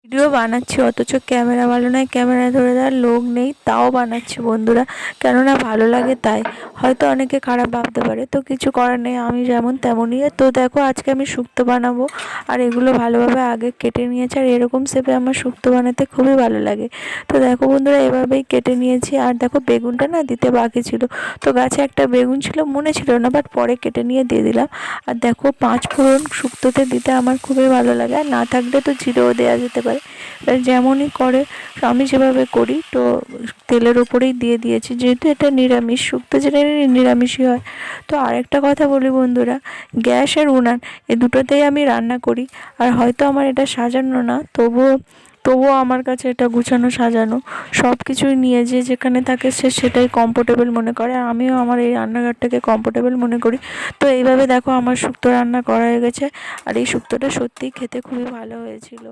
Video বানাচ্ছি অথচ camera ভালো নয়, ক্যামেরা ধরে দেওয়ার লোক নেই, তাও বানাচ্ছি বন্ধুরা, কেননা ভালো লাগে তাই। হয়তো অনেকে খারাপ ভাবতে পারে, তো কিছু করার নেই, আমি যেমন তেমনই। তো দেখো আজকে আমি শুক্তো বানাবো, আর এগুলো ভালোভাবে আগে কেটে নিয়েছি, আর এরকম শেপে আমার শুক্তো বানাতে খুবই ভালো লাগে। তো দেখো বন্ধুরা এভাবেই কেটে নিয়েছি। আর দেখো বেগুনটা না দিতে বাকি ছিল, তো গাছে একটা বেগুন ছিল, মনে ছিল না, বাট পরে কেটে নিয়ে দিয়ে দিলাম। আর দেখো পাঁচ ফোড়ন শুক্তোতে দিতে আমার খুবই ভালো লাগে, আর না থাকলে তো জিরেও দেওয়া যেতে পারে, যেমনই করে আমি যেভাবে করি। তো তেলের ওপরেই দিয়ে দিয়েছি, যেহেতু এটা নিরামিষ, শুক্তো জেনারেলি নিরামিষই হয়। তো আরেকটা কথা বলি বন্ধুরা, গ্যাস আর উনান এই দুটোতেই আমি রান্না করি। আর হয়তো আমার এটা সাজানো না, তবুও আমার কাছে এটা গুছানো সাজানো, সব কিছুই নিয়ে যে যেখানে থাকে সে সেটাই কমফোর্টেবল মনে করে, আর আমিও আমার এই রান্নাঘরটাকে কমফোর্টেবল মনে করি। তো এইভাবে দেখো আমার শুক্তো রান্না করা হয়ে গেছে, আর এই শুক্তোটা সত্যিই খেতে খুবই ভালো হয়েছিল।